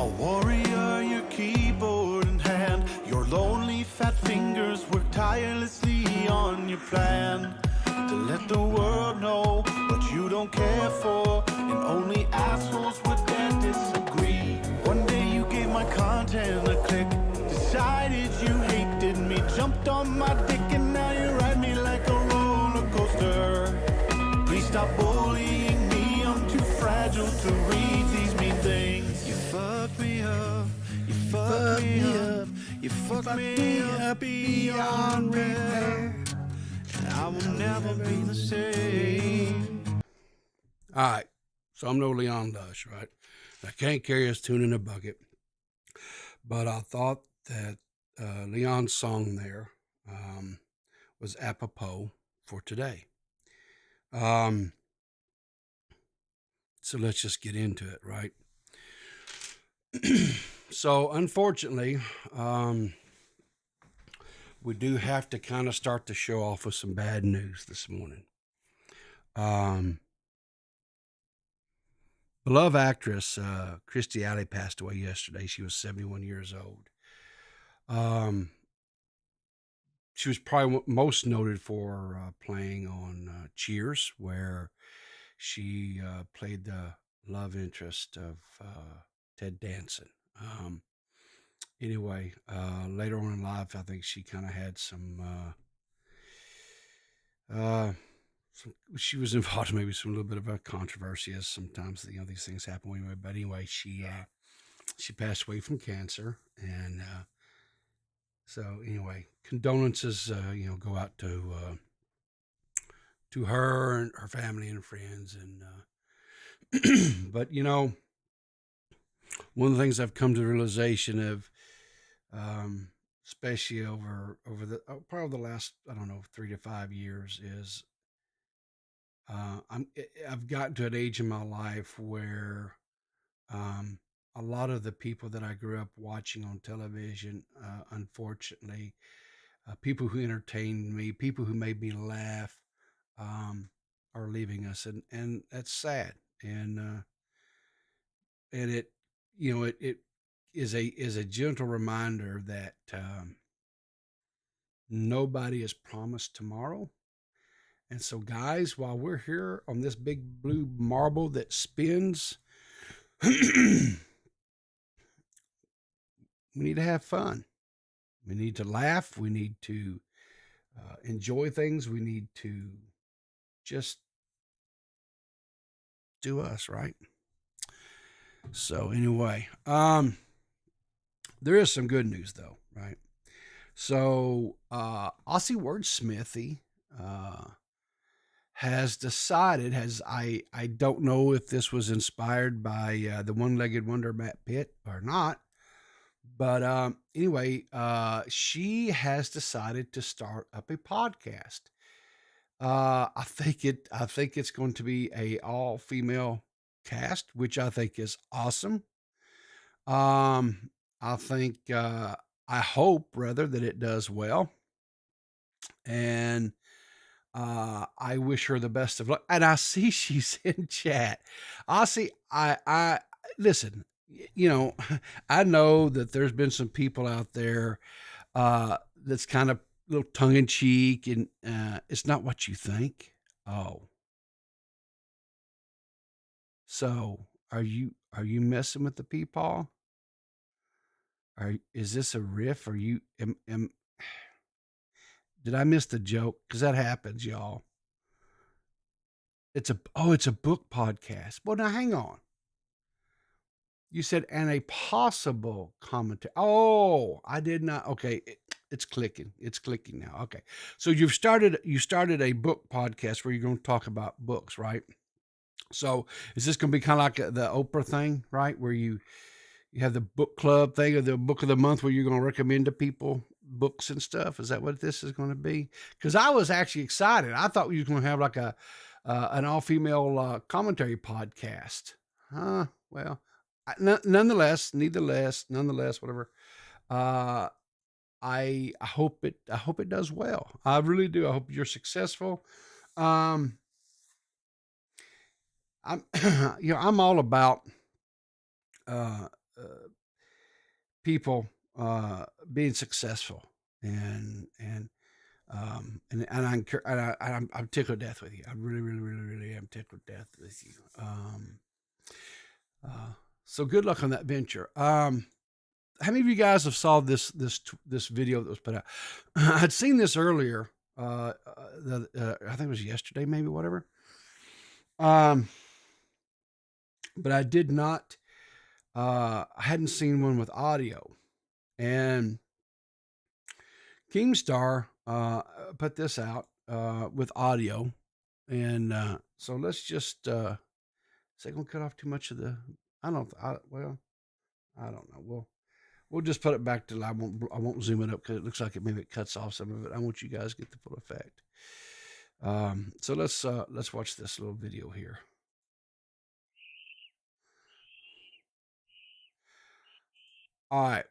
A warrior, your keyboard in hand, your lonely fat fingers work tirelessly on your plan to let the world know what you don't care for, and only assholes would dare disagree. One day you gave my content a click, decided you hated me, jumped on my dick, and now you ride me like a roller coaster. Please stop bullying me, I'm too fragile to read these mean things. You fucked me up, you fucked me up, you fucked me up beyond repair, and I will never be the same. All right, so I'm no Leon Lush, right? I can't carry his tune in a bucket, but I thought that Leon's song there was apropos for today. So let's just get into it, right? So unfortunately, we do have to kind of start the show off with some bad news this morning. Beloved actress Christy Alley passed away yesterday. She was 71 years old. She was probably most noted for playing on Cheers, where she played the love interest of Ted Danson. Anyway, later on in life, I think she kind of had some, she was involved in maybe some little bit of a controversy, as sometimes, these things happen anyway. But anyway, she passed away from cancer. And so anyway, condolences, go out to her and her family and friends. And, but one of the things I've come to the realization of, especially over the probably the last, I don't know, 3 to 5 years, is I've gotten to an age in my life where a lot of the people that I grew up watching on television, unfortunately, people who entertained me, people who made me laugh, are leaving us, and that's sad. And it it is a gentle reminder that nobody is promised tomorrow. And so, guys, while we're here on this big blue marble that spins, we need to have fun. We need to laugh. We need to enjoy things. We need to just do us, right? So anyway, there is some good news though, right? So Aussie Wordsmithy has decided, I don't know if this was inspired by the one-legged wonder Matt Pitt or not, but anyway, she has decided to start up a podcast. I think it's going to be a all-female cast, which I think is awesome. I think I hope rather that it does well, and I wish her the best of luck. And I see she's in chat. I see. I listen. I know that there's been some people out there that's kind of a little tongue in cheek, and it's not what you think. Oh, so are you messing with the PeePaw? Is this a riff? Are you did I miss the joke? Because that happens, y'all. It's a book podcast. Well, now hang on. You said, and a possible commentary. Oh, I did not. Okay, it's clicking. It's clicking now. Okay, so you started a book podcast where you're going to talk about books, right? So is this going to be kind of like the Oprah thing, right? Where you have the book club thing or the book of the month where you're going to recommend to people books and stuff. Is that what this is going to be? Because I was actually excited. I thought we were going to have like a an all female commentary podcast. Well, nonetheless, whatever. Uh, I hope it does well. I really do. I hope you're successful. Um, I'm I'm all about uh, uh people being successful and I'm tickled to death with you. I really am tickled to death with you. Uh, so good luck on that venture. How many of you guys have saw this video that was put out? I'd seen this earlier. I think it was yesterday, maybe whatever. But I did not. I hadn't seen one with audio, and Keemstar put this out with audio, and so let's just. Is that gonna cut off too much of the? I don't. Well, I don't know. We'll just put it back to. I won't zoom it up because it looks like maybe it cuts off some of it. I want you guys to get the full effect. So let's watch this little video here. All right.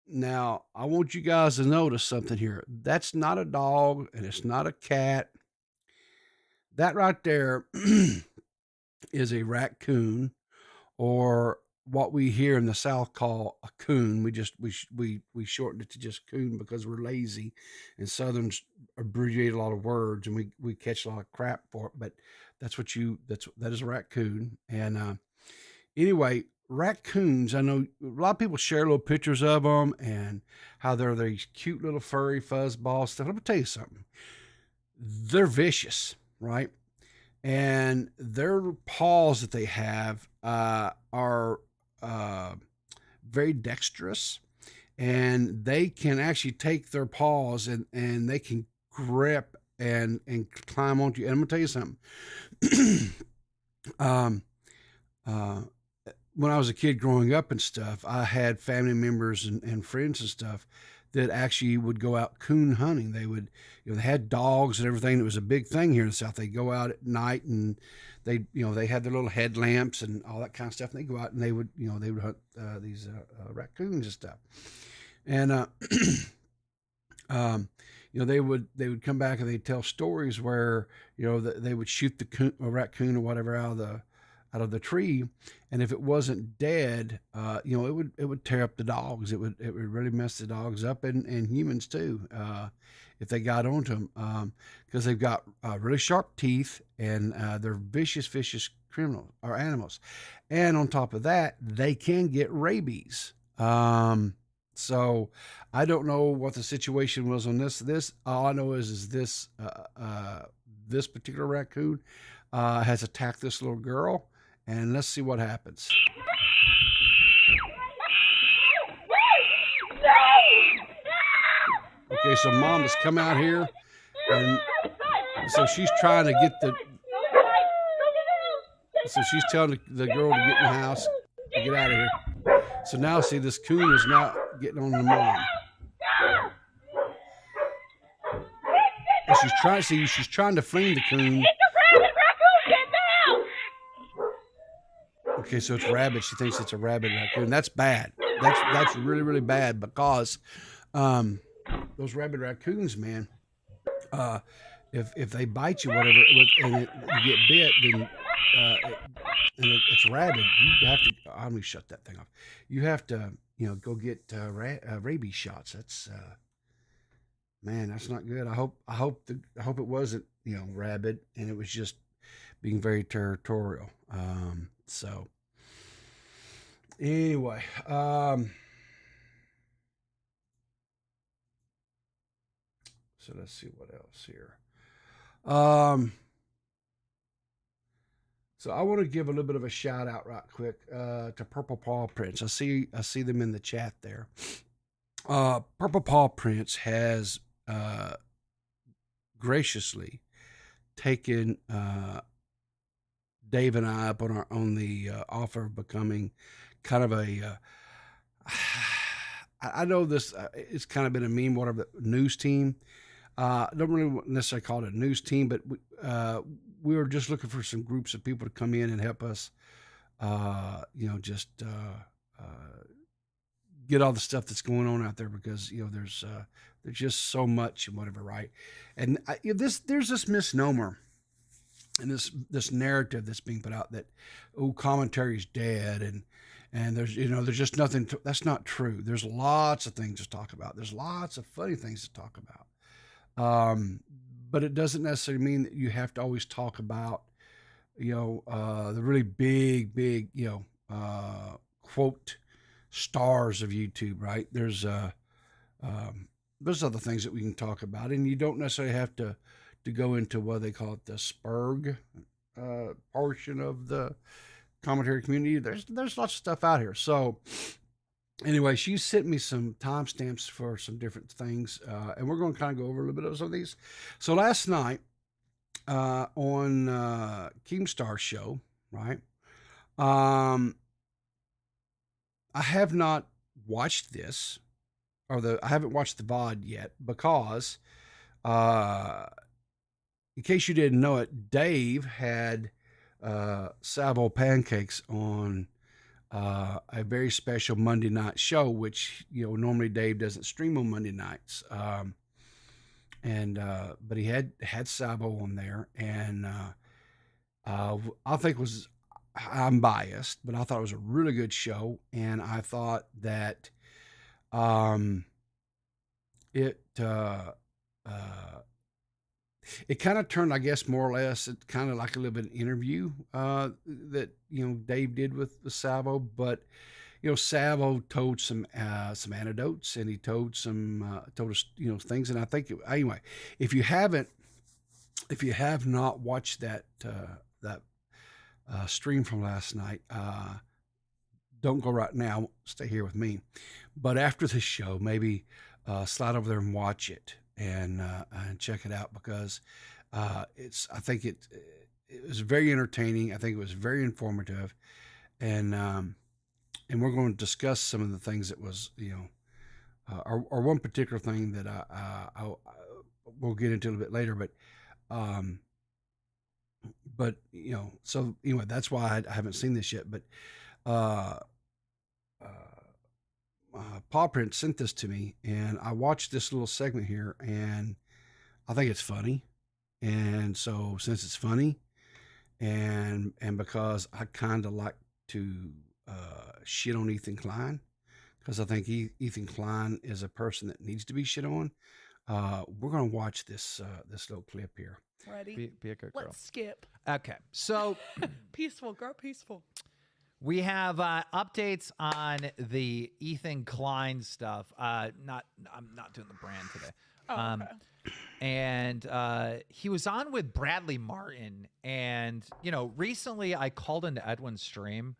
Now, I want you guys to notice something here. That's not a dog and it's not a cat. That right there is a raccoon, or what we here in the South call a coon. We shortened it to just coon because we're lazy, and Southerns abbreviate a lot of words, and we catch a lot of crap for it. But that is a raccoon. And anyway, raccoons. I know a lot of people share little pictures of them and how they're these cute little furry fuzzball stuff. Let me tell you something. They're vicious, right? And their paws that they have are very dexterous, and they can actually take their paws and they can grip and climb onto you. And I'm gonna tell you something. um, uh, when I was a kid growing up and stuff, I had family members and friends and stuff that actually would go out coon hunting. They would, they had dogs and everything. It was a big thing here in the South. They'd go out at night and they had their little headlamps and all that kind of stuff. And they go out and they would hunt these raccoons and stuff. And um, they would come back and they'd tell stories where they would shoot a raccoon or whatever out of the tree, and if it wasn't dead, it would tear up the dogs. It would really mess the dogs up and humans too, if they got onto them, because they've got really sharp teeth and they're vicious criminals or animals, and on top of that, they can get rabies. So I don't know what the situation was on this. All I know is this particular raccoon has attacked this little girl, and let's see what happens. Okay, so mom has come out here, and so she's trying to get so she's telling the girl to get in the house, to get out of here. So now, see, this coon is now getting on the mom. And she's trying to fling the coon. Okay, so it's rabbit. She thinks it's a rabbit raccoon. That's bad. That's really bad, because those rabbit raccoons, man, if they bite you, whatever, and you get bit, then it's rabid. You have to. Let me shut that thing off. You have to, go get rabies shots. That's man, that's not good. I hope it wasn't, rabid, and it was just being very territorial. So anyway, so let's see what else here. So I want to give a little bit of a shout out right quick to Purple Paw Prince. I see them in the chat there. Purple Paw Prince has graciously taken Dave and I up on the offer of becoming kind of a I know this it's kind of been a meme, whatever, news team. Don't really necessarily call it a news team, but we were just looking for some groups of people to come in and help us, just get all the stuff that's going on out there, because there's just so much and whatever, right? And there's this misnomer and this narrative that's being put out that commentary is dead, and there's just nothing that's not true. There's lots of things to talk about. There's lots of funny things to talk about. But it doesn't necessarily mean that you have to always talk about, the really big, quote stars of YouTube, right? There's other things that we can talk about, and you don't necessarily have to go into what they call it, the spurg portion of the commentary community. There's lots of stuff out here. So anyway, she sent me some timestamps for some different things, and we're going to kind of go over a little bit of some of these. So last night on Keemstar's show, right? I have not watched this, I haven't watched the VOD yet, because in case you didn't know it, Dave had Savo pancakes on a very special Monday night show, which normally Dave doesn't stream on Monday nights, but he had Savo on there, and I think I'm biased, but I thought it was a really good show, and I thought that it kind of turned, I guess, more or less, it kind of like a little bit of an interview that Dave did with Savo, but Savo told some anecdotes, and he told us things, and I think anyway, if you have not watched that stream from last night, don't go right now, stay here with me, but after the show, maybe slide over there and watch it, and check it out, because I think it was very entertaining. I think it was very informative, and we're going to discuss some of the things that was, or one particular thing that I we'll get into a little bit later, but so anyway, that's why I haven't seen this yet, but Paw Print sent this to me, and I watched this little segment here, and I think it's funny. And so since it's funny, and because I kind of like to shit on Ethan Klein, because I think Ethan Klein is a person that needs to be shit on, we're going to watch this little clip here. Ready? Be a good girl. Let's skip. Okay, so Peaceful, girl, peaceful. we have updates on the Ethan Klein stuff. I'm not doing the brand today. Oh, okay. And he was on with Bradley Martin, and recently I called into Edwin's stream,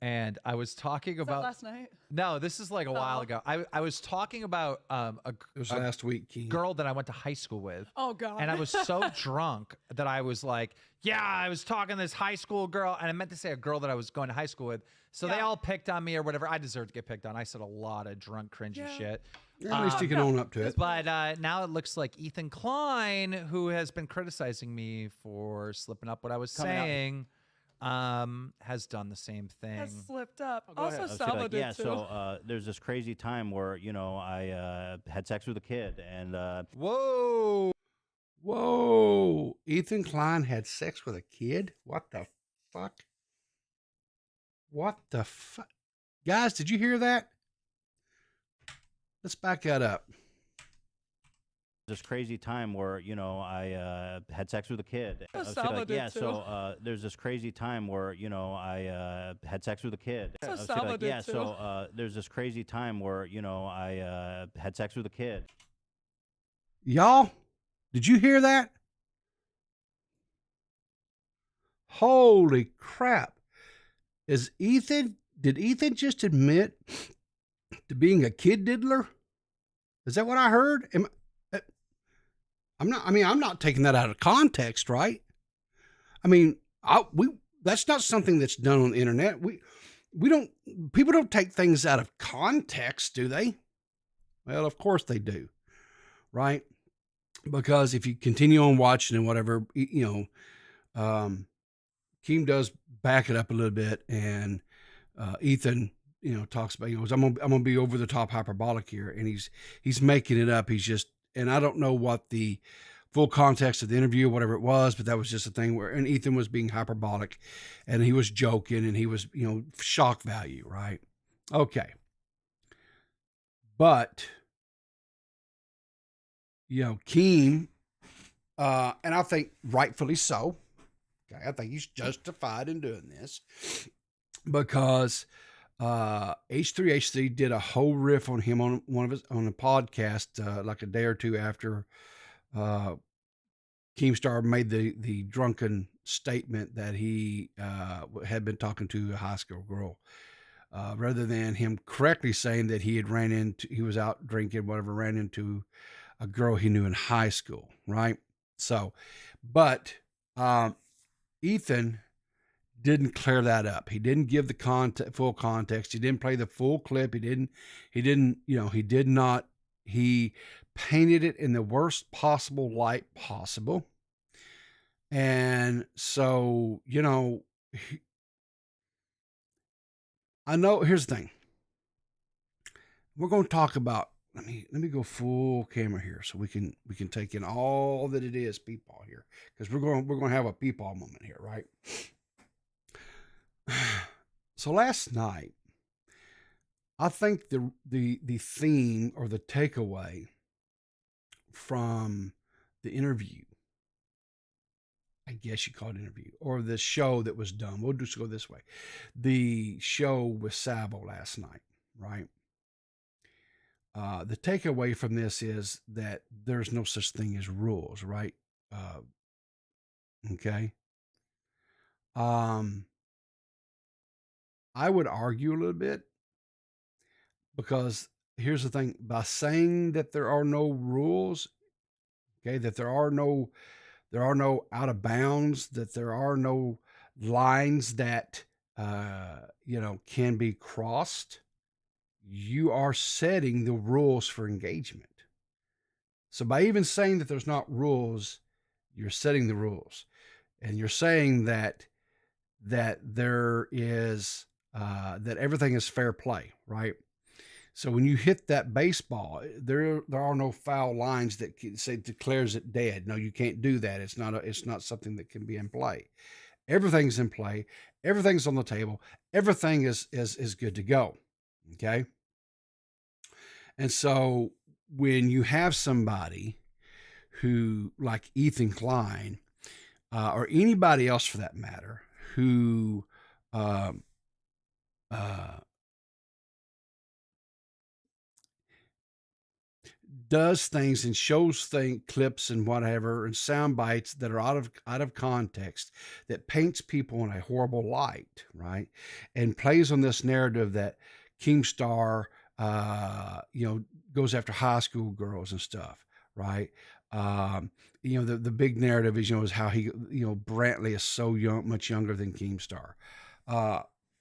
and I was talking Was that about last night? No, this is like a while ago. I was talking about It was last week, Keen. girl that I went to high school with. Oh God. And I was so drunk that I was like, yeah, I was talking to this high school girl, and I meant to say a girl that I was going to high school with. So they all picked on me or whatever. I deserve to get picked on. I said a lot of drunk, cringy shit. At least you can own up to it. But now it looks like Ethan Klein, who has been criticizing me for slipping up what I was saying, has done the same thing. Has slipped up. Go Also, ahead. Savo did yeah, too. so there's this crazy time where, I had sex with a kid, and Whoa. Ethan Klein had sex with a kid? What the fuck? What the fuck? Guys, did you hear that? Let's back that up. this crazy time where, I had sex with a kid. Oh, Savo did too. So there's this crazy time where, I had sex with a kid. So Savo did too. So there's this crazy time where, I had sex with a kid. Y'all, did you hear that? Holy crap. Did Ethan just admit to being a kid diddler? Is that what I heard? I'm not taking that out of context, right? I mean, that's not something that's done on the internet. People don't take things out of context, do they? Well, of course they do, right? Because if you continue on watching and whatever, Keem does back it up a little bit, and Ethan, talks about, he goes, I'm gonna be over the top hyperbolic here, and he's making it up. He's just, and I don't know what the full context of the interview, whatever it was, but that was just a thing where, and Ethan was being hyperbolic, and he was joking, and he was, shock value, right? Okay, but Keem, and I think rightfully so. Okay, I think he's justified in doing this because H3H3 did a whole riff on him on a podcast like a day or two after Keemstar made the drunken statement that he had been talking to a high school girl. Rather than him correctly saying that he was out drinking, whatever, ran into a girl he knew in high school, right? So, but Ethan didn't clear that up. He didn't give the full context. He didn't play the full clip. He painted it in the worst possible light possible. And so, I know, here's the thing. We're going to talk about, let me go full camera here so we can take in all that it is PeePaw here, because we're going to have a PeePaw moment here, right? So last night, I think the theme or the takeaway from the interview, I guess you call it interview, or the show that was done. We'll just go this way. The show with Sabo last night, right? The takeaway from this is that there's no such thing as rules, right? Okay. I would argue a little bit, because here's the thing: by saying that there are no rules, okay, that there are no out of bounds, that there are no lines that can be crossed, you are setting the rules for engagement. So by even saying that there's not rules, you're setting the rules, and you're saying that there is that everything is fair play, right? So when you hit that baseball, there are no foul lines that say declares it dead. No, you can't do that. It's not something that can be in play. Everything's in play. Everything's on the table. Everything is good to go. Okay. And so when you have somebody who, like Ethan Klein, or anybody else for that matter, who does things and shows clips and whatever and sound bites that are out of context, that paints people in a horrible light, right? And plays on this narrative that Keemstar goes after high school girls and stuff, right? The big narrative is how he, Brantley is so much younger than Keemstar.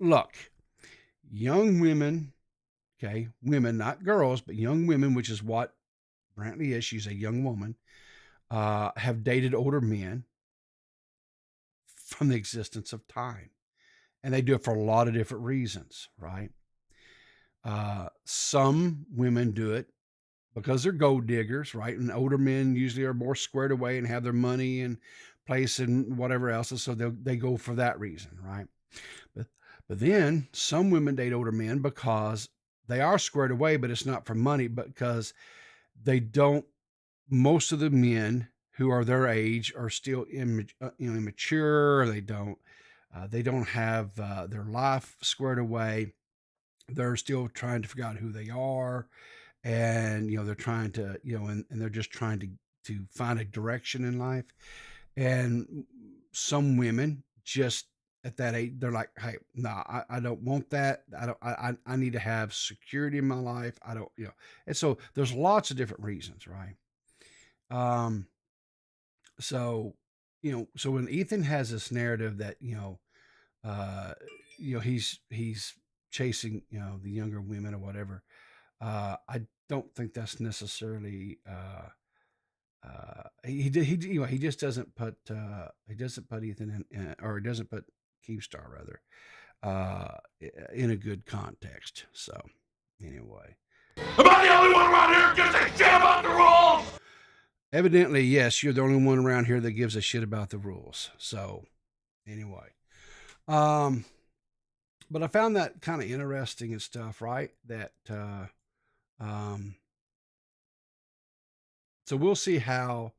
Look, young women, okay, women, not girls, but young women, which is what Brantley is. She's a young woman, have dated older men from the existence of time. And they do it for a lot of different reasons, right? Some women do it because they're gold diggers, right? And older men usually are more squared away and have their money and place and whatever else. And so they go for that reason, right? But then some women date older men because they are squared away, but it's not for money, but because most of the men who are their age are still immature. They don't have their life squared away. They're still trying to figure out who they are. And, they're trying to, and they're just trying to find a direction in life. And some women just at that age, they're like, hey, no, I don't want that. I need to have security in my life. I don't, and so there's lots of different reasons, right? So, so when Ethan has this narrative that, he's chasing, the younger women or whatever, I don't think that's necessarily, he just doesn't put Ethan in, or he doesn't put Keemstar rather, in a good context. So anyway, Am I the only one around here who gives a shit about the rules? evidently, yes, you're the only one around here that gives a shit about the rules. So anyway, but I found that kind of interesting and stuff, right? That, so we'll see how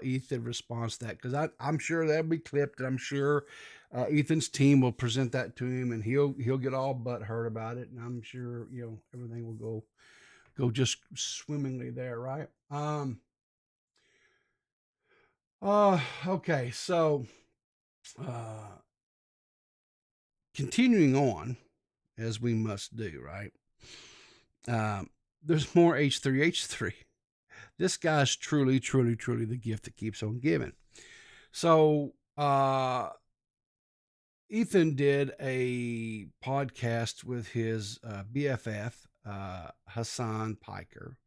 Ethan responds to that, because I'm sure that'll be clipped, and I'm sure Ethan's team will present that to him, and he'll get all butthurt about it, and I'm sure everything will go just swimmingly there, right? Okay, so continuing on as we must do, right? There's more H3H3. This guy's truly the gift that keeps on giving. So Ethan did a podcast with his BFF, Hassan Piker,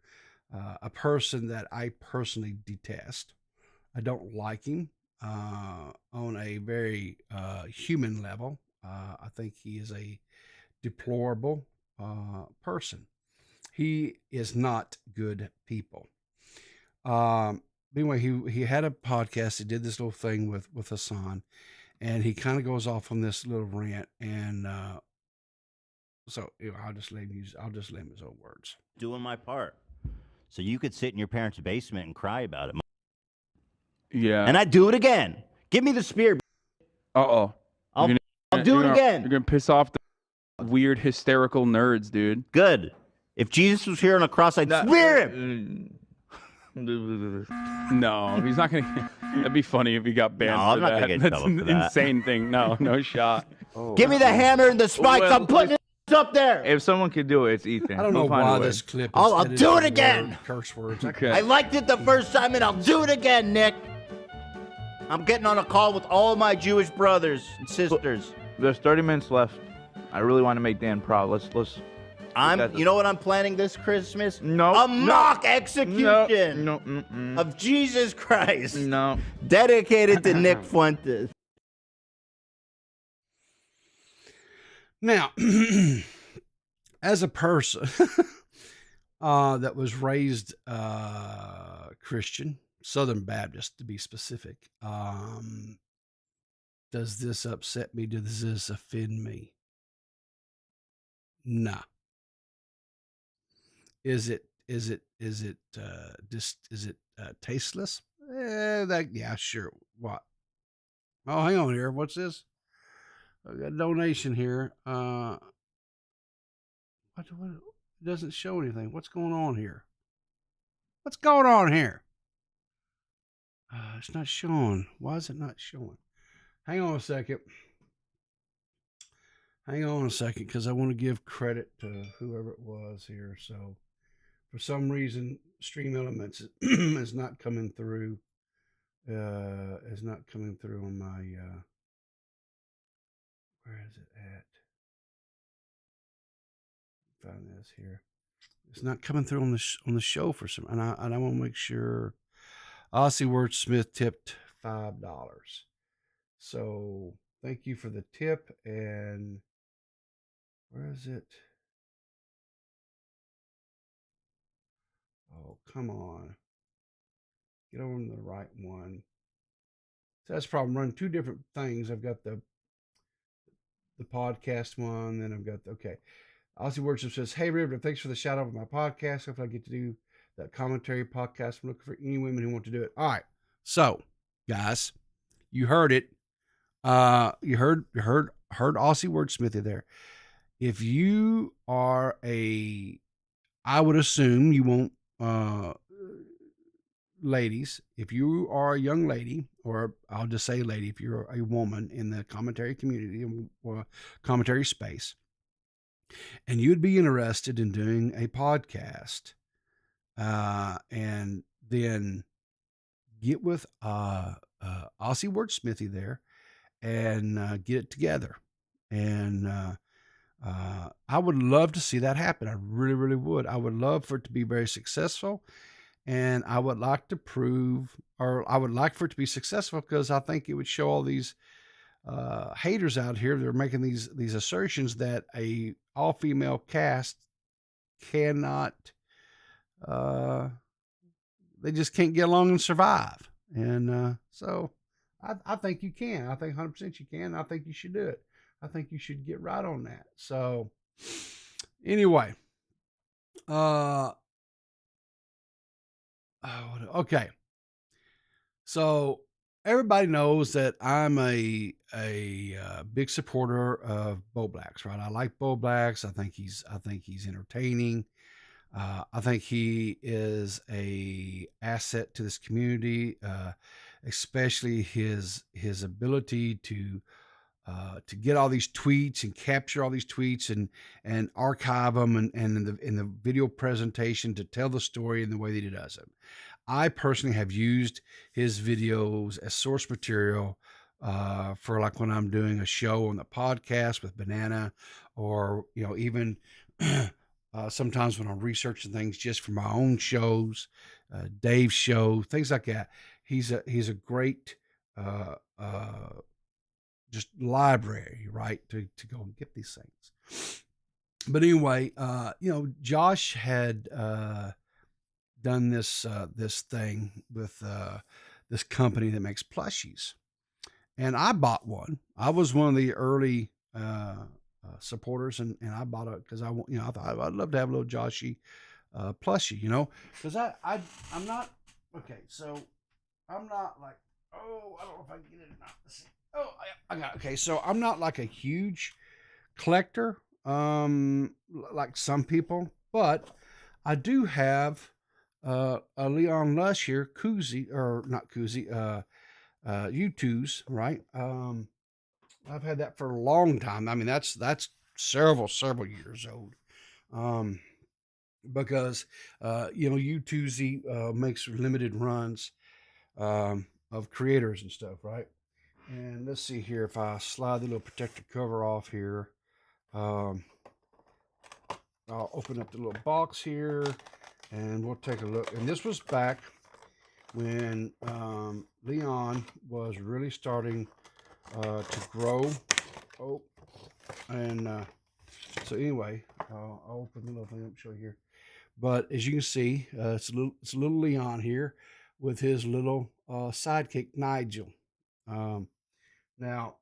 a person that I personally detest. I don't like him on a very human level. I think he is a deplorable person. He is not good people. Anyway, he had a podcast. He did this little thing with Hassan, and he kind of goes off on this little rant. And so I'll just let him his own words. Doing my part, so you could sit in your parents' basement and cry about it. Yeah. And I'd do it again. Give me the spear. Uh-oh. I'll do it again. You're gonna piss off the weird hysterical nerds, dude. Good. If Jesus was here on a cross, I'd spear him. No, he's not gonna. That'd be funny if he got banned. No, I'm for not that. gonna get in That's trouble an for that. insane thing. No shot. Oh. Give me the hammer and the spikes. Well, I'm putting it up there. If someone could do it, it's Ethan. I don't know He'll find a why way. this clip is I'll edited do it for again. curse words. Okay. I liked it the first time, and I'll do it again, Nick. I'm getting on a call with all my Jewish brothers and sisters. There's 30 minutes left. I really want to make Dan proud. Let's. You know what I'm planning this Christmas? No. A mock execution No. of Jesus Christ. No. Dedicated to Nick Fuentes. Now, as a person that was raised Christian, Southern Baptist to be specific, does this upset me? Does this offend me? Nah. Is it tasteless? Yeah, sure. What? Oh, hang on here. What's this? I got a donation here. What? It doesn't show anything. What's going on here? What's going on here? It's not showing. Why is it not showing? Hang on a second. Because I want to give credit to whoever it was here. So, for some reason, Stream Elements is not coming through. Is not coming through on my. Where is it at? Found this here. It's not coming through on the show for some, and I want to make sure. Aussie Wordsmith tipped $5. So thank you for the tip. And where is it? Oh, come on. Get over to the right one. So that's the problem. I'm running two different things. I've got the podcast one, then I've got okay. Aussie Worship says, "Hey Riverter, thanks for the shout out of my podcast. Hopefully I get to do that commentary podcast. I'm looking for any women who want to do it." All right. So, guys, you heard it. You heard Aussie Wordsmithy there. If you are I would assume you won't ladies, if you are a young lady, or I'll just say lady, if you're a woman in the commentary community or commentary space, and you'd be interested in doing a podcast, and then get with Aussie Wordsmithy there and get it together. And I would love to see that happen. I really, really would. I would love for it to be very successful. And I would like to prove, or I would like for it to be successful, because I think it would show all these haters out here that are making these assertions that a all-female cast cannot, they just can't get along and survive. And so I think you can. I think 100% you can. I think you should do it. I think you should get right on that. So anyway, okay. So everybody knows that I'm a big supporter of Bo Blacks, right? I like Bo Blacks. I think he's entertaining. I think he is a asset to this community, especially his ability to get all these tweets and capture all these tweets and archive them and in the video presentation to tell the story in the way that he does it. I personally have used his videos as source material for, like, when I'm doing a show on the podcast with Banana, or even sometimes when I'm researching things just for my own shows, Dave's show, things like that. He's a great just library, right, to go and get these things. But anyway, Josh had done this thing with this company that makes plushies, and I bought one. I was one of the early supporters, and I bought it because I thought I'd love to have a little Joshy plushie, because I'm not okay. So I'm not like, I don't know if I can get it or not. Let's see. Oh, I got it. Okay. So I'm not like a huge collector, like some people, but I do have a Leon Lush here, koozie, or not koozie, U2s, right? I've had that for a long time. I mean, that's several years old. Because U2Z makes limited runs of creators and stuff, right? And let's see here, if I slide the little protector cover off here, I'll open up the little box here and we'll take a look. And this was back when Leon was really starting to grow. So anyway, I'll open the little thing up, show you here. But as you can see, it's a little Leon here with his little sidekick Nigel. Now,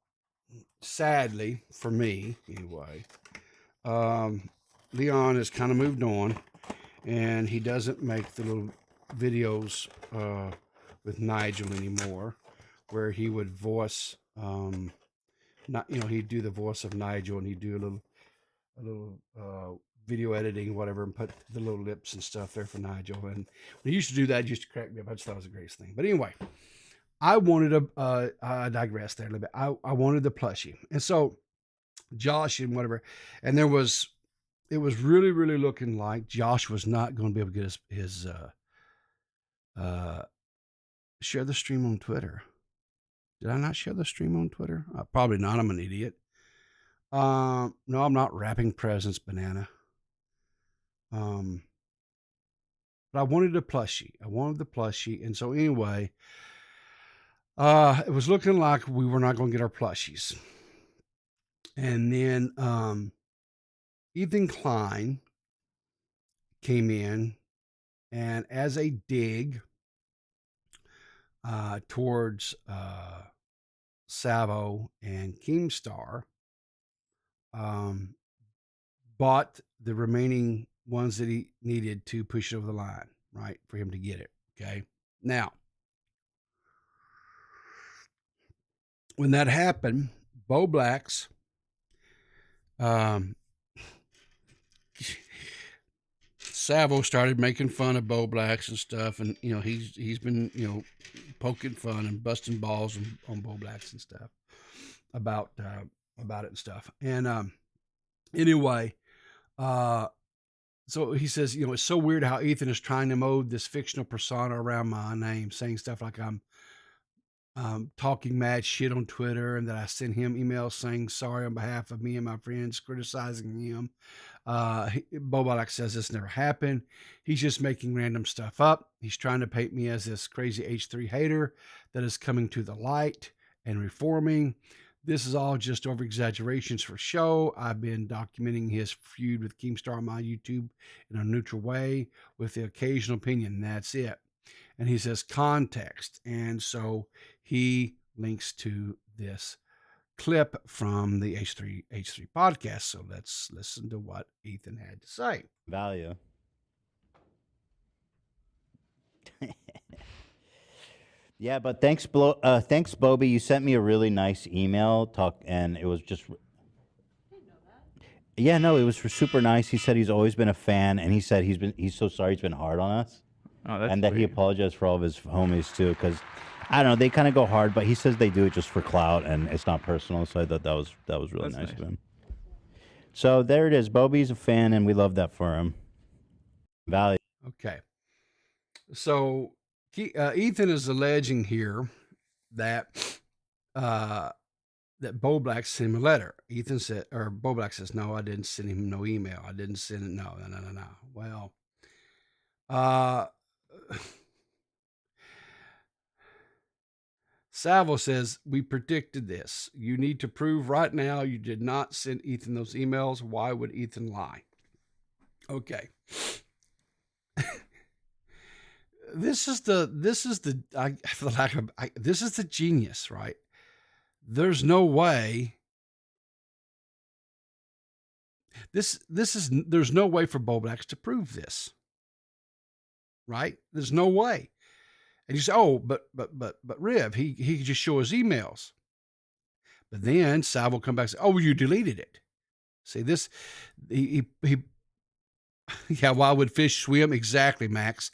sadly for me, anyway, Leon has kind of moved on, and he doesn't make the little videos with Nigel anymore, where he would voice, he'd do the voice of Nigel, and he'd do a little video editing, whatever, and put the little lips and stuff there for Nigel. And when he used to do that, it used to crack me up. I just thought it was the greatest thing. But anyway, I wanted I digress there a little bit. I wanted the plushie. And so Josh and whatever, and it was really, really looking like Josh was not going to be able to get his share the stream on Twitter. Did I not share the stream on Twitter? Probably not. I'm an idiot. No, I'm not wrapping presents, Banana. But I wanted a plushie. And so anyway, it was looking like we were not going to get our plushies. And then Ethan Klein came in, and as a dig towards Savo and Keemstar, bought the remaining ones that he needed to push it over the line, right, for him to get it. Okay. Now, when that happened, Bo Blacks Savo started making fun of Bo Blacks and stuff, and he's been poking fun and busting balls on Bo Blacks and stuff about it and stuff. And anyway, so he says, it's so weird how Ethan is trying to mold this fictional persona around my name, saying stuff like I'm talking mad shit on Twitter, and that I send him emails saying sorry on behalf of me and my friends, criticizing him. Bobalak says this never happened. He's just making random stuff up. He's trying to paint me as this crazy H3 hater that is coming to the light and reforming. This is all just over exaggerations for show. I've been documenting his feud with Keemstar on my YouTube in a neutral way with the occasional opinion. That's it. And he says context. And so he links to this clip from the H3 podcast. So let's listen to what Ethan had to say. Value. Yeah, but thanks, Bobby. You sent me a really nice email and it was just. Yeah, no, it was super nice. He said he's always been a fan, and he said he's so sorry he's been hard on us. Oh, that's and that he apologized for all of his homies too, because I don't know, they kind of go hard, but he says they do it just for clout and it's not personal. So I thought that was really nice of him. So there it is. Bobby's a fan, and we love that for him. Value. Okay. So Ethan is alleging here that that Bo Black sent him a letter. Ethan said, or Bo Black says, no, I didn't send him no email. I didn't send it. No. Well, Salvo says, we predicted this. You need to prove right now you did not send Ethan those emails. Why would Ethan lie? Okay. This is the genius, right? There's no way. There's no way for Bo Blacks to prove this. Right? There's no way. And you say, oh, but Riv, he could just show his emails. But then Sal will come back and say, oh, you deleted it. See this, he yeah, why would fish swim? Exactly, Max.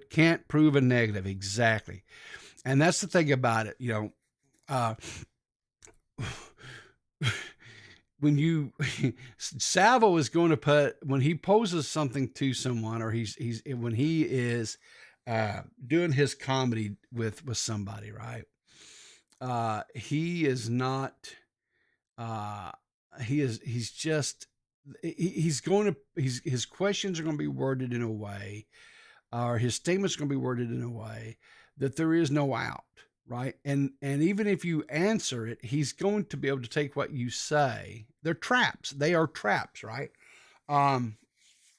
Can't prove a negative. Exactly. And that's the thing about it, when Salvo is going to put, when he poses something to someone, or when he is doing his comedy with somebody, right? He is not, his questions are going to be worded in a way, or his statements are going to be worded in a way that there is no out. Right. And even if you answer it, he's going to be able to take what you say. They're traps. They are traps. Right. And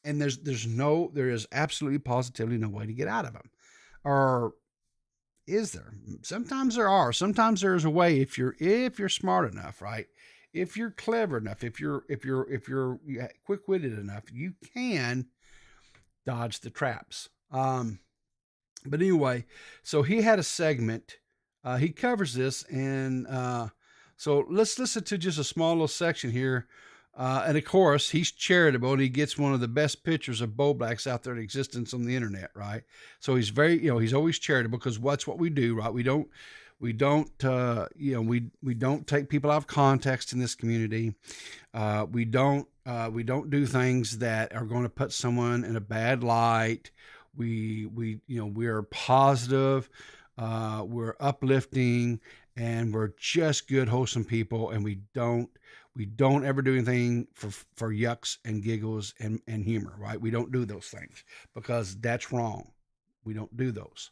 there is absolutely positively no way to get out of them. Or is there? Sometimes there are. Sometimes there is a way if you're smart enough, right? If you're clever enough, if you're quick-witted enough, you can dodge the traps. But anyway, so he had a segment. He covers this, and so let's listen to just a small little section here. And of course, he's charitable, and he gets one of the best pictures of Bo Blacks out there in existence on the internet, right? So he's very, he's always charitable, because that's what we do, right? We don't take people out of context in this community. We don't do things that are going to put someone in a bad light. We're positive. We're uplifting, and we're just good, wholesome people. And we don't ever do anything for yucks and giggles and humor, right? We don't do those things, because that's wrong. We don't do those.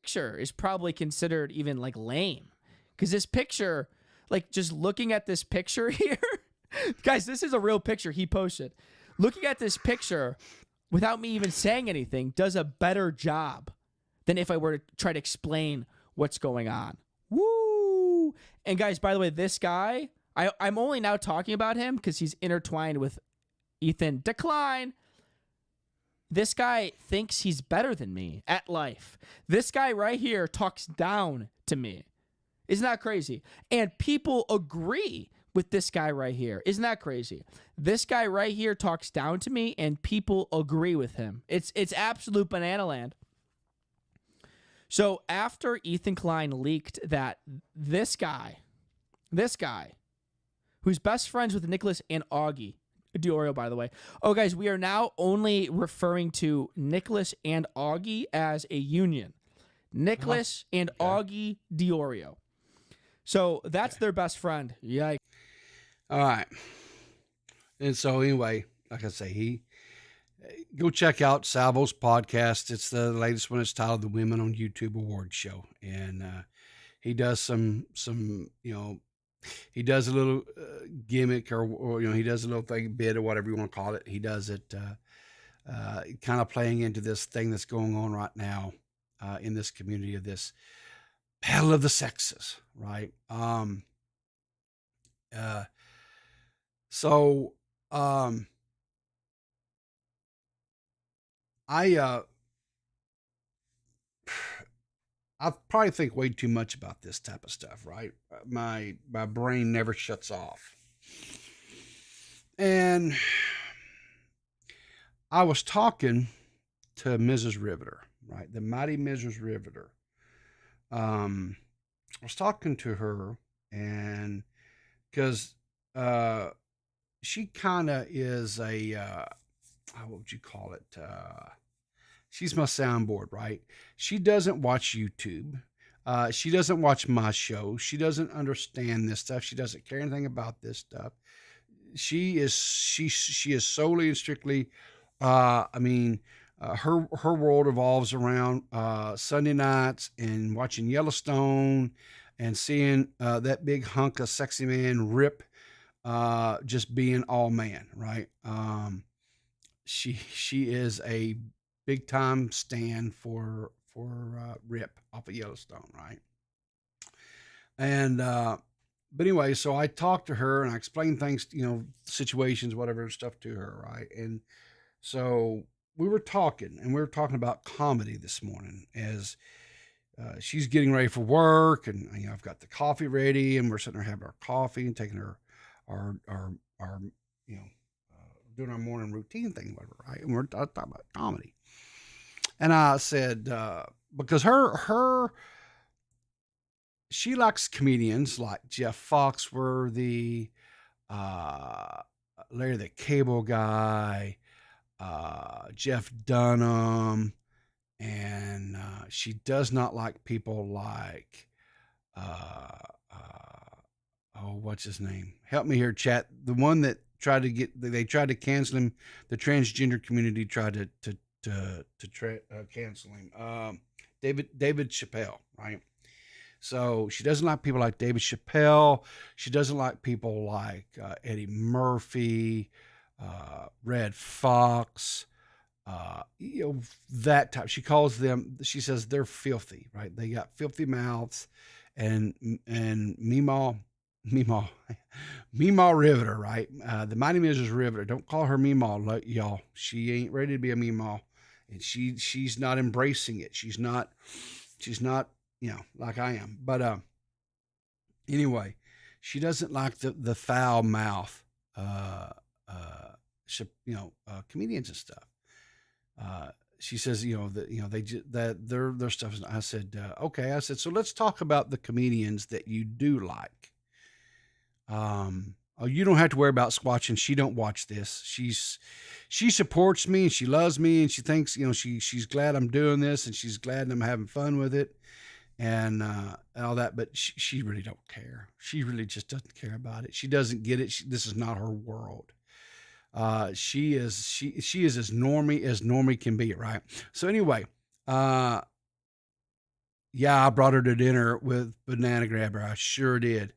Picture is probably considered even like lame, because this picture, like just looking at this picture here, guys, this is a real picture he posted. Looking at this picture without me even saying anything does a better job than if I were to try to explain what's going on. Woo! And guys, by the way, this guy, I'm only now talking about him because he's intertwined with Ethan. Decline. This guy thinks he's better than me at life. This guy right here talks down to me. Isn't that crazy? And people agree with this guy right here. Isn't that crazy? This guy right here talks down to me and people agree with him. It's absolute banana land. So after Ethan Klein leaked that this guy, who's best friends with Nicholas and Augie, Diorio, by the way. Oh, guys, we are now only referring to Nicholas and Augie as a union. Nicholas and Augie Diorio. So that's their best friend. Yikes. All right. And so anyway, like I say, go check out Salvo's podcast. It's the latest one. It's titled The Women on YouTube Awards Show. And he does some, he does a little gimmick or, he does a little bit or whatever you want to call it. He does it kind of playing into this thing that's going on right now in this community of this battle of the sexes, right? I probably think way too much about this type of stuff, right? My brain never shuts off. And I was talking to Mrs. Riverter, right? The mighty Mrs. Riverter. I was talking to her, and because she kind of is a what would you call it? She's my soundboard, right? She doesn't watch YouTube. She doesn't watch my show. She doesn't understand this stuff. She doesn't care anything about this stuff. She is solely and strictly. Her world revolves around Sunday nights and watching Yellowstone and seeing that big hunk of sexy man Rip just being all man, right? She is a big time stand for Rip off of Yellowstone, right? And but anyway, so I talked to her and I explained things, situations, whatever stuff to her, right? And so we were talking about comedy this morning as she's getting ready for work, and I've got the coffee ready, and we're sitting there having our coffee and taking our doing our morning routine thing, whatever, right? And we're talking about comedy. And I said, because she likes comedians like Jeff Foxworthy, Larry the Cable Guy, Jeff Dunham, and she does not like people like, what's his name? Help me here, chat. The one that they tried to cancel him. The transgender community tried to cancel him. David Chappelle, right? So she doesn't like people like David Chappelle. She doesn't like people like Eddie Murphy, Red Fox, that type. She calls them. She says they're filthy, right? They got filthy mouths, and Meemaw Riveter, right? The mighty Mrs. Riveter. Don't call her Meemaw, y'all. She ain't ready to be a Meemaw, and she's not embracing it. She's not, like I am. But anyway, she doesn't like the foul mouth, comedians and stuff. She says, their stuff. I said, okay. I said, so let's talk about the comedians that you do like. You don't have to worry about squatching. She don't watch this. She supports me and she loves me and she thinks, she's glad I'm doing this and she's glad I'm having fun with it and all that. But she really don't care. She really just doesn't care about it. She doesn't get it. This is not her world. She is as normie can be, right? So anyway, yeah, I brought her to dinner with Banana Grabber. I sure did.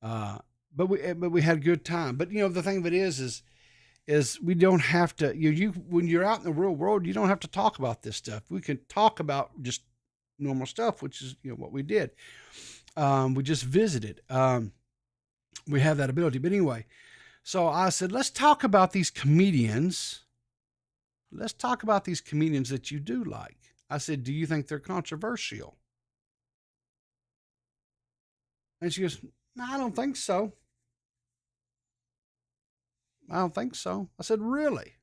But we had a good time. But the thing of it is we don't have to. When you're out in the real world, you don't have to talk about this stuff. We can talk about just normal stuff, which is what we did. We just visited. We have that ability. But anyway, so I said, let's talk about these comedians. Let's talk about these comedians that you do like. I said, do you think they're controversial? And she goes, no, I don't think so. I don't think so. I said, really?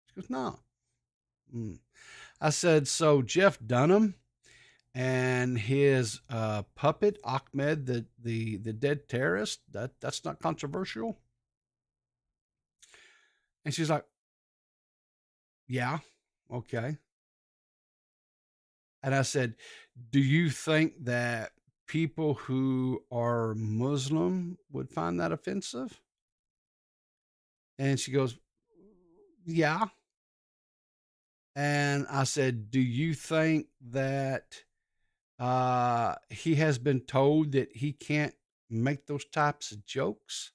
She goes, no. I said, so Jeff Dunham and his puppet Ahmed, the dead terrorist, that's not controversial. And she's like, yeah, okay. And I said, do you think that people who are Muslim would find that offensive? And she goes, yeah. And I said, do you think that he has been told that he can't make those types of jokes?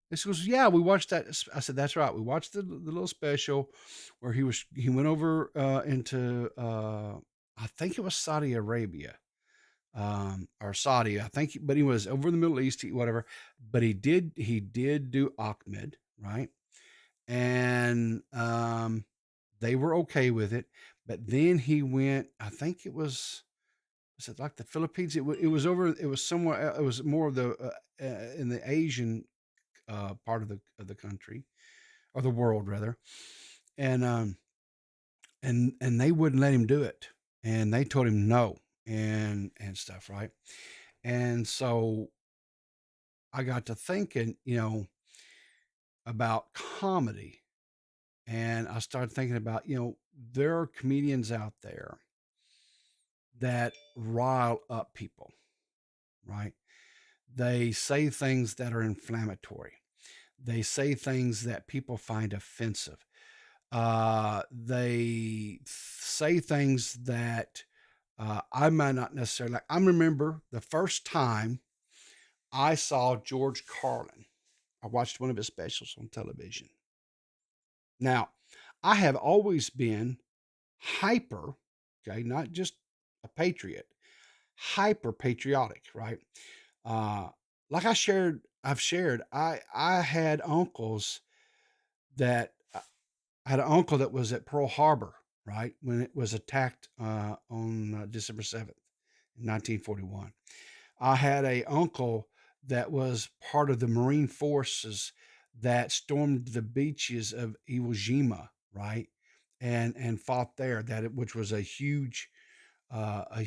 And she goes, yeah, we watched that. I said, that's right. We watched the little special where he went over into, I think it was Saudi Arabia, or Saudi, I think, but he was over in the Middle East, whatever. But he did do Ahmed, right? And they were okay with it. But then he went, I think it was it like the Philippines? It was over, it was somewhere, it was more of the in the Asian part of the country, or the world rather. And and they wouldn't let him do it, and they told him no, and stuff, right? And so I got to thinking, about comedy, and I started thinking about, there are comedians out there that rile up people, right? They say things that are inflammatory. They say things that people find offensive. They say things that I might not necessarily like. I remember the first time I saw George Carlin. I watched one of his specials on television. Now, I have always been hyper, okay, not just a patriot, hyper patriotic, right? Uh, like I've shared, I had uncles that I had an uncle that was at Pearl Harbor, right, when it was attacked on December 7th, 1941. I had a uncle that was part of the Marine forces that stormed the beaches of Iwo Jima, right, and fought there. Which was a huge, a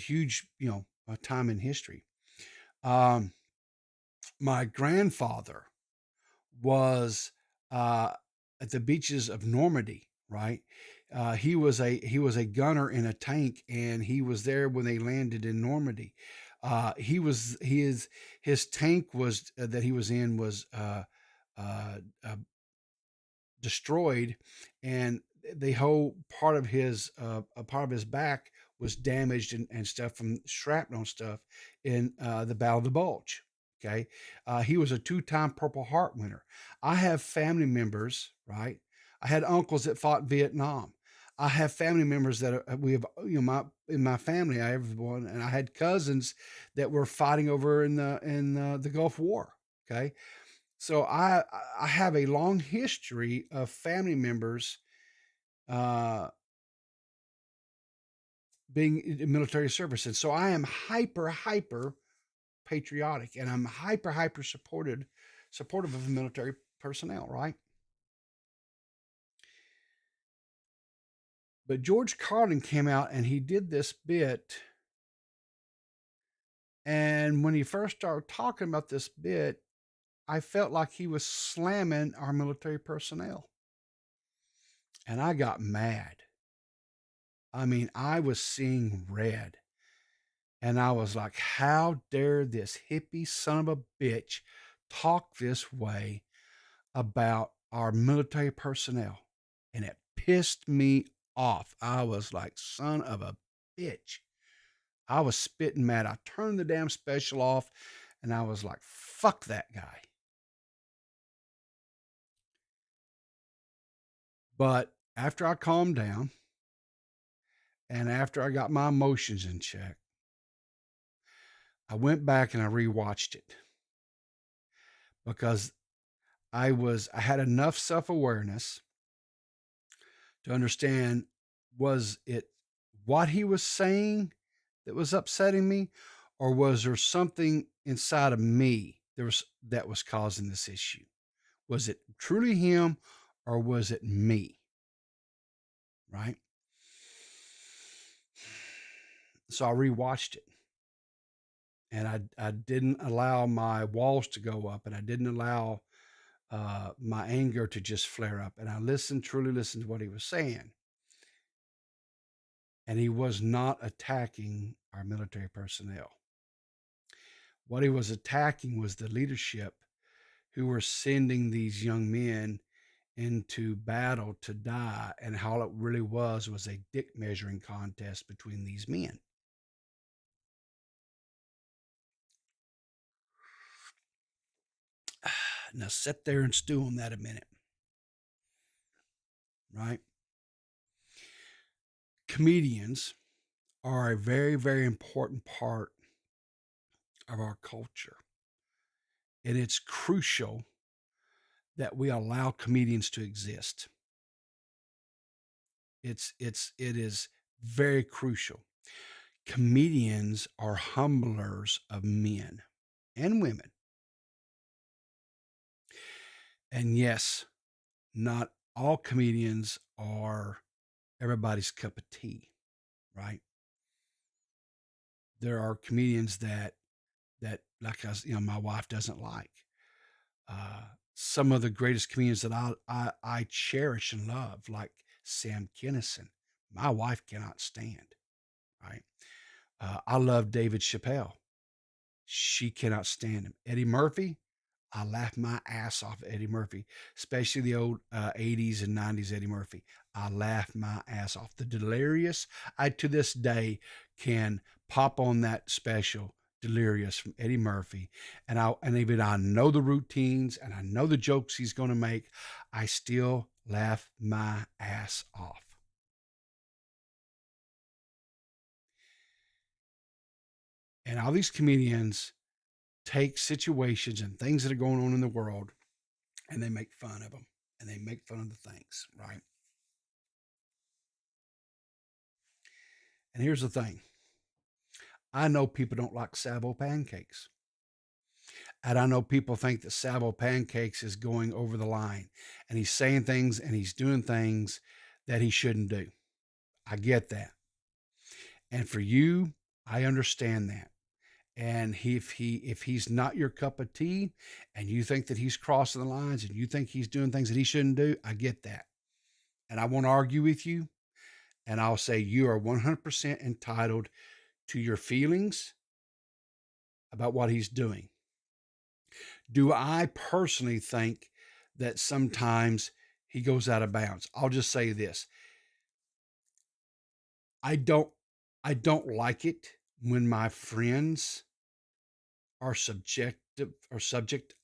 time in history. Um, my grandfather was at the beaches of Normandy, right? He was a gunner in a tank, and he was there when they landed in Normandy. His tank was that he was in was uh, uh, destroyed, and the whole part of his back was damaged, and stuff from shrapnel and stuff in the Battle of the Bulge. Okay, he was a two-time Purple Heart winner. I have family members, right? I had uncles that fought in Vietnam. I have family members that we have, in my family. I have one, and I had cousins that were fighting over in the Gulf War. Okay, so I have a long history of family members uh, being in military service, and so I am hyper patriotic, and I'm hyper supportive of military personnel, right? But George Carlin came out and he did this bit, and when he first started talking about this bit, I felt like he was slamming our military personnel, and I got mad. I mean, I was seeing red. And I was like, how dare this hippie son of a bitch talk this way about our military personnel? And it pissed me off. I was like, son of a bitch. I was spitting mad. I turned the damn special off, and I was like, fuck that guy. But after I calmed down, and after I got my emotions in check, I went back and I rewatched it, because I had enough self-awareness to understand, was it what he was saying that was upsetting me, or was there something inside of me that was causing this issue? Was it truly him or was it me? Right? So I rewatched it. And I didn't allow my walls to go up, and I didn't allow my anger to just flare up. And I truly listened to what he was saying. And he was not attacking our military personnel. What he was attacking was the leadership who were sending these young men into battle to die. And all it really was a dick measuring contest between these men. Now sit there and stew on that a minute. Right? Comedians are a very, very important part of our culture. And it's crucial that we allow comedians to exist. It is very crucial. Comedians are humblers of men and women. And yes, not all comedians are everybody's cup of tea, right? There are comedians that like my wife doesn't like. Some of the greatest comedians that I cherish and love, like Sam Kinison, my wife cannot stand. Right? I love David Chappelle. She cannot stand him. Eddie Murphy, I laugh my ass off at Eddie Murphy, especially the old 80s and 90s Eddie Murphy. I laugh my ass off. The Delirious, I to this day can pop on that special Delirious from Eddie Murphy, and even I know the routines and I know the jokes he's going to make, I still laugh my ass off. And all these comedians take situations and things that are going on in the world and they make fun of them and they make fun of the things, right? And here's the thing. I know people don't like Savo pancakes. And I know people think that Savo pancakes is going over the line and he's saying things and he's doing things that he shouldn't do. I get that. And for you, I understand that. And if he's not your cup of tea and you think that he's crossing the lines and you think he's doing things that he shouldn't do, I get that. And I won't argue with you. And I'll say you are 100% entitled to your feelings about what he's doing. Do I personally think that sometimes he goes out of bounds? I'll just say this. I don't like it when my friends are subject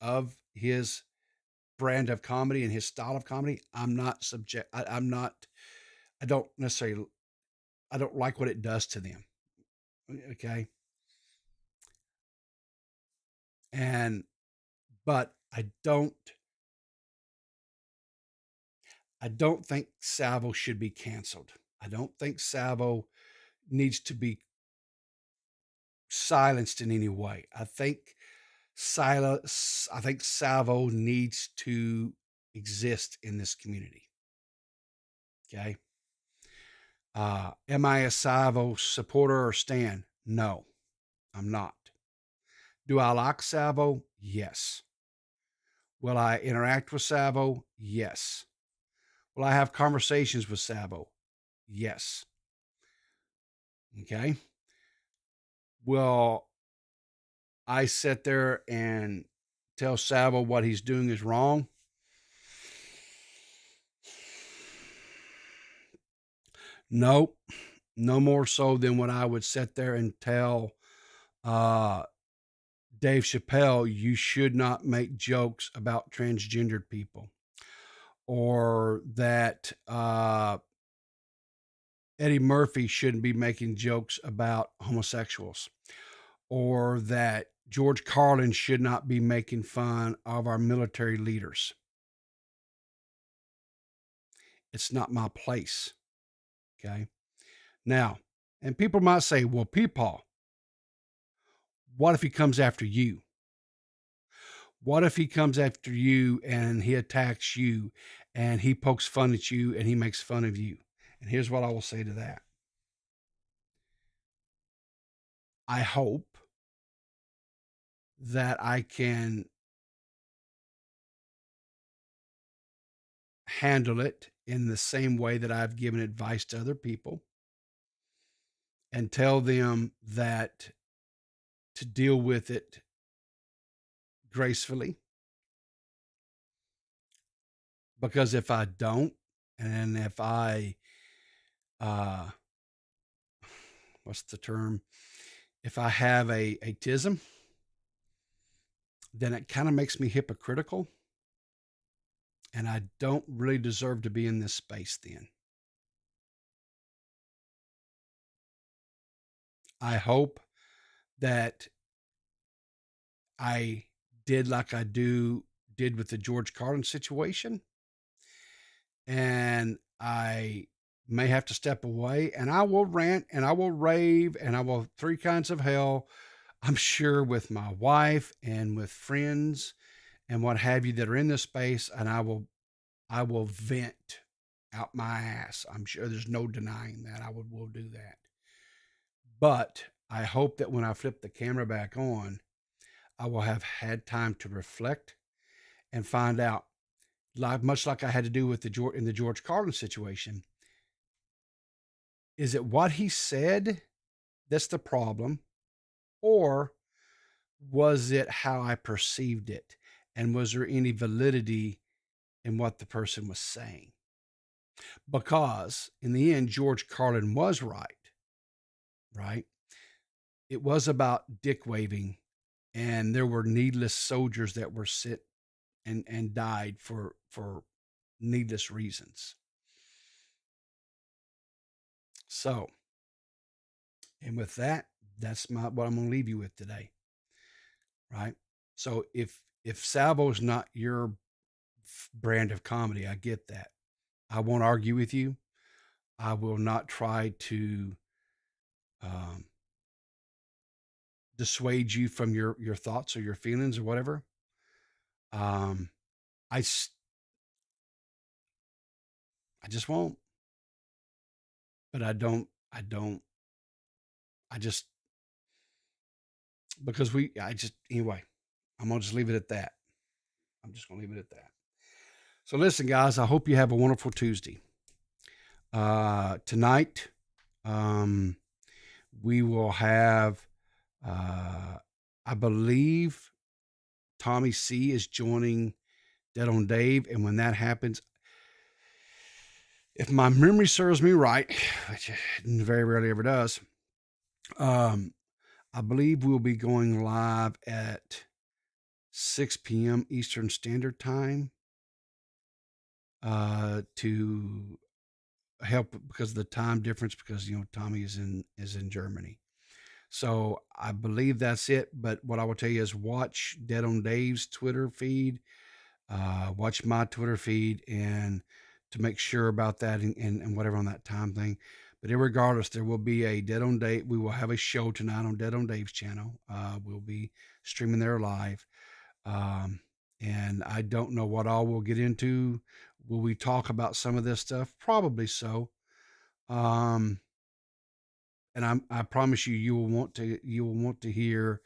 of his brand of comedy and his style of comedy. I don't necessarily, I don't like what it does to them. Okay. But I don't think Savo should be canceled. I don't think Savo needs to be silenced in any way. I think Savo needs to exist in this community. Okay. Am I a Savo supporter or stan? No, I'm not. Do I like Savo? Yes. Will I interact with Savo? Yes. Will I have conversations with Savo? Yes. Okay. Will I sit there and tell Savo what he's doing is wrong? Nope. No more so than what I would sit there and tell Dave Chappelle, you should not make jokes about transgendered people, or that Eddie Murphy shouldn't be making jokes about homosexuals, or that George Carlin should not be making fun of our military leaders. It's not my place. Okay. Now, and people might say, well, PeePaw, what if he comes after you? What if he comes after you and he attacks you and he pokes fun at you and he makes fun of you? And here's what I will say to that. I hope that I can handle it in the same way that I've given advice to other people and tell them that to deal with it gracefully. Because if I don't, and if I, what's the term? If I have a tism, then it kind of makes me hypocritical. And I don't really deserve to be in this space then. I hope that I did like I did with the George Carlin situation. And I may have to step away and I will rant and I will rave and I will three kinds of hell, I'm sure, with my wife and with friends and what have you that are in this space. And I will vent out my ass. I'm sure there's no denying that. Will do that. But I hope that when I flip the camera back on, I will have had time to reflect and find out, much like I had to do with in the George Carlin situation. Is it what he said that's the problem? Or was it how I perceived it? And was there any validity in what the person was saying? Because in the end, George Carlin was right? It was about dick waving, and there were needless soldiers that were sick and died for needless reasons. So, and with that, that's what I'm going to leave you with today. Right? So if Salvo's not your brand of comedy, I get that. I won't argue with you. I will not try to dissuade you from your thoughts or your feelings or whatever. I just won't. But I just, because anyway, I'm going to just leave it at that. I'm just going to leave it at that. So listen, guys, I hope you have a wonderful Tuesday. Tonight, we will have, I believe Tommy C is joining Dead on Dave. And when that happens, if my memory serves me right, which it very rarely ever does, I believe we'll be going live at 6 p.m. Eastern Standard Time to help because of the time difference, because Tommy is in Germany. So I believe that's it. But what I will tell you is watch Dead on Dave's Twitter feed, watch my Twitter feed, and to make sure about that and whatever on that time thing. But irregardless, there will be a Dead on Dave. We will have a show tonight on Dead on Dave's channel. We'll be streaming there live. And I don't know what all we'll get into. Will we talk about some of this stuff? Probably so. And I promise you will want to hear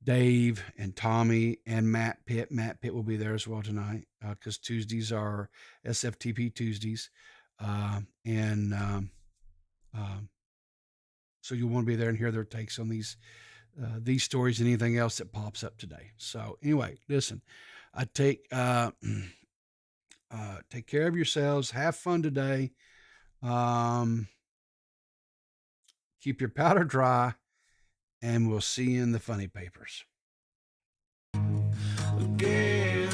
Dave and Tommy and Matt Pitt. Matt Pitt will be there as well tonight, because Tuesdays are SFTP Tuesdays. So you'll want to be there and hear their takes on these stories and anything else that pops up today. So anyway, listen, take care of yourselves. Have fun today. Keep your powder dry, and we'll see you in the funny papers. Again.